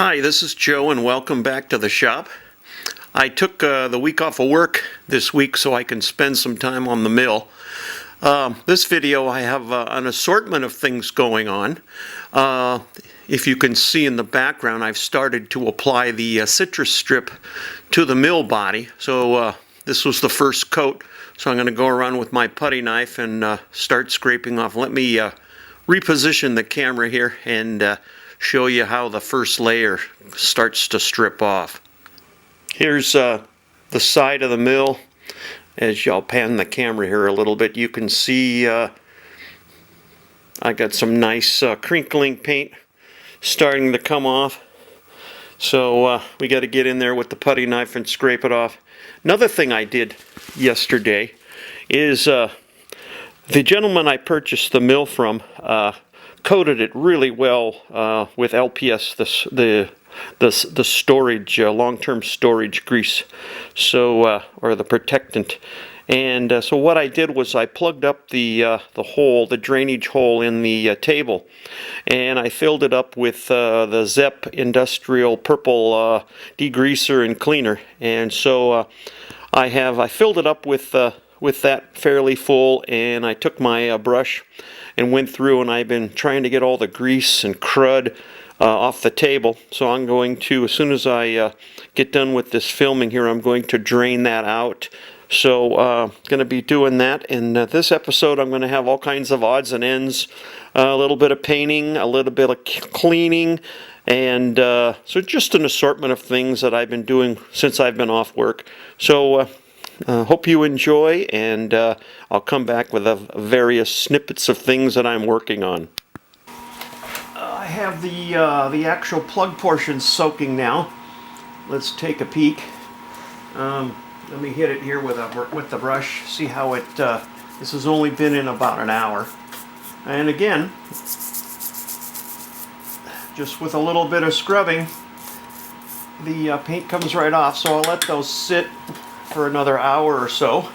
Hi, this is Joe and welcome back to the shop. I took the week off of work this week so I can spend some time on the mill. This video I have an assortment of things going on. If you can see in the background, I've started to apply the citrus strip to the mill body. So this was the first coat. So I'm going to go around with my putty knife and start scraping off. Let me reposition the camera here and show you how the first layer starts to strip off. Here's the side of the mill. As y'all pan the camera here a little bit, you can see I got some nice crinkling paint starting to come off. So we got to get in there with the putty knife and scrape it off. Another thing I did yesterday is the gentleman I purchased the mill from coated it really well with LPS, the storage, long-term storage grease, so or the protectant. And so what I did was I plugged up the hole, the drainage hole in the table, and I filled it up with the Zep Industrial Purple degreaser and cleaner. And so I filled it up with that fairly full, and I took my brush and went through, and I've been trying to get all the grease and crud off the table. So I'm going to, as soon as I get done with this filming here, I'm going to drain that out. So going to be doing that. In this episode, I'm going to have all kinds of odds and ends, a little bit of painting, a little bit of cleaning, and so just an assortment of things that I've been doing since I've been off work. So hope you enjoy, and I'll come back with various snippets of things that I'm working on. I have the actual plug portion soaking now. Let's take a peek. Let me hit it here with the brush. See how it. This has only been in about an hour, and again, just with a little bit of scrubbing, the paint comes right off. So I'll let those sit for another hour or so.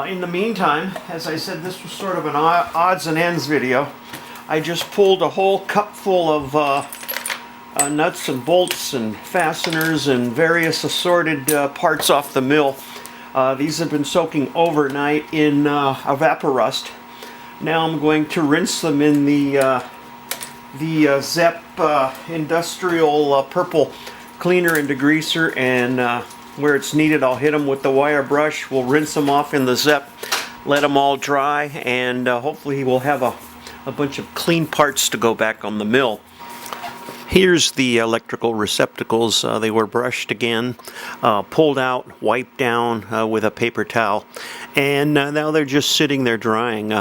In the meantime, as I said, this was sort of an odds and ends video. I just pulled a whole cup full of nuts and bolts and fasteners and various assorted parts off the mill. These have been soaking overnight in Evaporust. Now I'm going to rinse them in the Zep Industrial Purple cleaner and degreaser, and where it's needed I'll hit them with the wire brush. We'll rinse them off in the Zep, let them all dry, and hopefully we'll have a bunch of clean parts to go back on the mill. Here's the electrical receptacles. They were brushed again, pulled out, wiped down with a paper towel, and now they're just sitting there drying.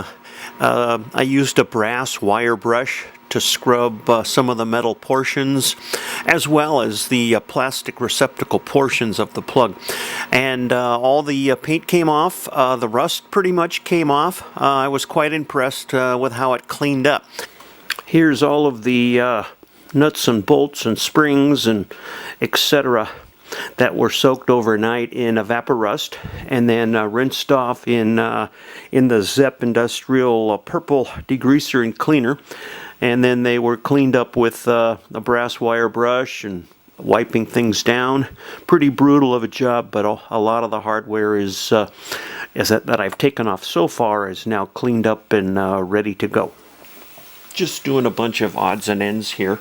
I used a brass wire brush to scrub some of the metal portions, as well as the plastic receptacle portions of the plug. And all the paint came off. The rust pretty much came off. I was quite impressed with how it cleaned up. Here's all of the nuts and bolts and springs and etc. that were soaked overnight in Evaporust and then rinsed off in the Zep Industrial Purple degreaser and cleaner. And then they were cleaned up with a brass wire brush and wiping things down. Pretty brutal of a job, but a lot of the hardware is that I've taken off so far is now cleaned up and ready to go. Just doing a bunch of odds and ends here.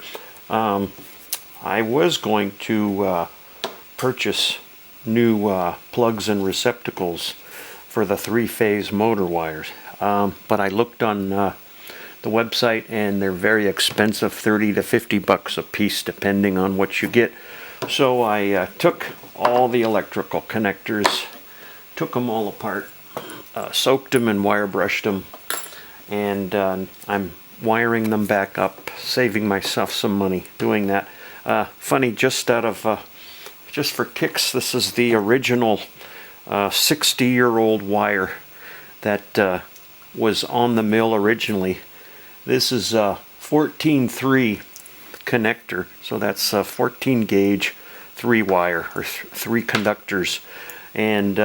I was going to purchase new plugs and receptacles for the three-phase motor wires, but I looked on the website, and they're very expensive, $30 to $50 a piece depending on what you get. So I took all the electrical connectors, took them all apart, soaked them and wire brushed them, and I'm wiring them back up, saving myself some money doing that. Funny, just for kicks, this is the original 60-year-old wire that was on the mill originally. This is a 14-3 connector, so that's a 14 gauge 3-wire or 3 conductors, and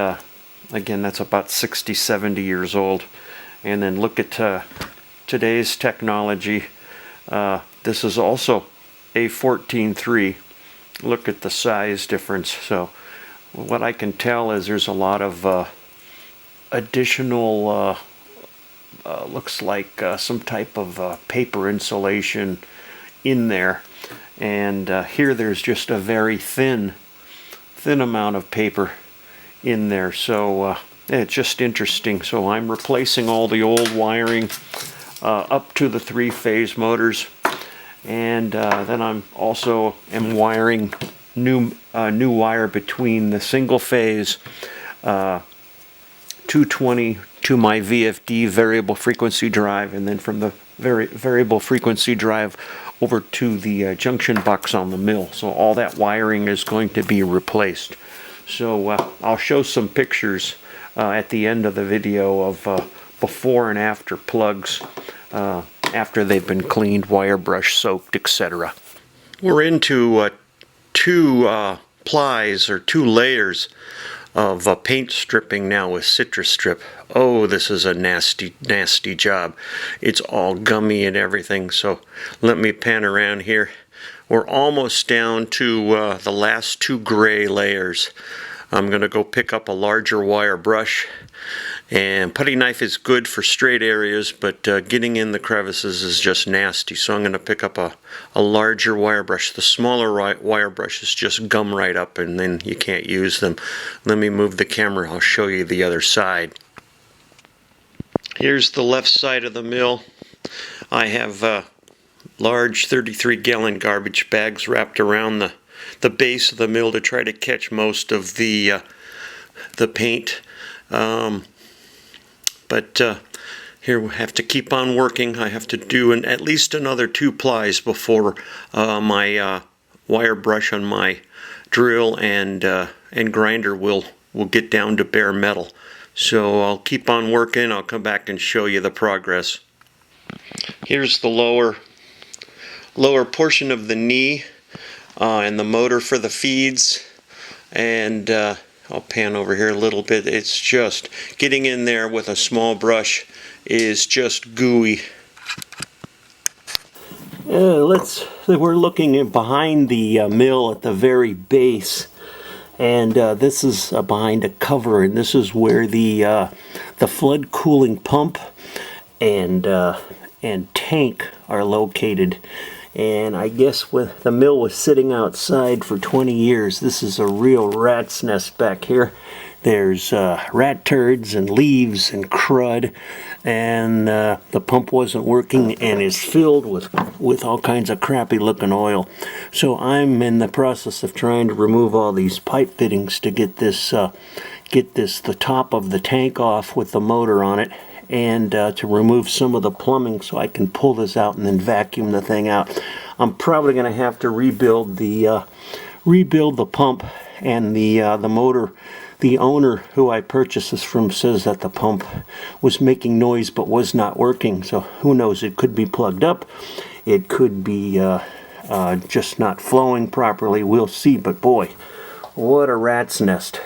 again, that's about 60-70 years old. And then look at today's technology. This is also a 14.3. Look at the size difference. So what I can tell is there's a lot of additional looks like some type of paper insulation in there, and here there's just a very thin amount of paper in there. So it's just interesting. So I'm replacing all the old wiring up to the 3-phase motors, and then I'm also wiring new wire between the single phase 220 to my VFD variable frequency drive, and then from the variable frequency drive over to the junction box on the mill. So all that wiring is going to be replaced. So I'll show some pictures at the end of the video of before and after plugs after they've been cleaned, wire brush soaked, etc. We're into two plies or 2 layers of paint stripping now with Citrus Strip. Oh, this is a nasty job. It's all gummy and everything. So let me pan around here. We're almost down to the last 2 gray layers. I'm going to go pick up a larger wire brush, and putty knife is good for straight areas, but getting in the crevices is just nasty. So I'm going to pick up a larger wire brush. The smaller wire brushes just gum right up, and then you can't use them. Let me move the camera. I'll show you the other side. Here's the left side of the mill. I have large 33-gallon garbage bags wrapped around the base of the mill to try to catch most of the paint. But here we have to keep on working. I have to do at least another 2 plies before my wire brush on my drill and grinder will get down to bare metal. So I'll keep on working. I'll come back and show you the progress. Here's the lower portion of the knee and the motor for the feeds, and I'll pan over here a little bit. It's just getting in there with a small brush is just gooey. We're looking behind the mill at the very base, and this is behind a cover, and this is where the flood cooling pump and tank are located. And I guess when the mill was sitting outside for 20 years, this is a real rat's nest back here. There's rat turds and leaves and crud, and the pump wasn't working and is filled with all kinds of crappy looking oil. So I'm in the process of trying to remove all these pipe fittings to get the top of the tank off with the motor on it, and to remove some of the plumbing so I can pull this out and then vacuum the thing out. I'm probably going to have to rebuild the pump and the motor. The owner who I purchased this from says that the pump was making noise but was not working. So who knows? It could be plugged up. It could be just not flowing properly. We'll see. But boy, what a rat's nest.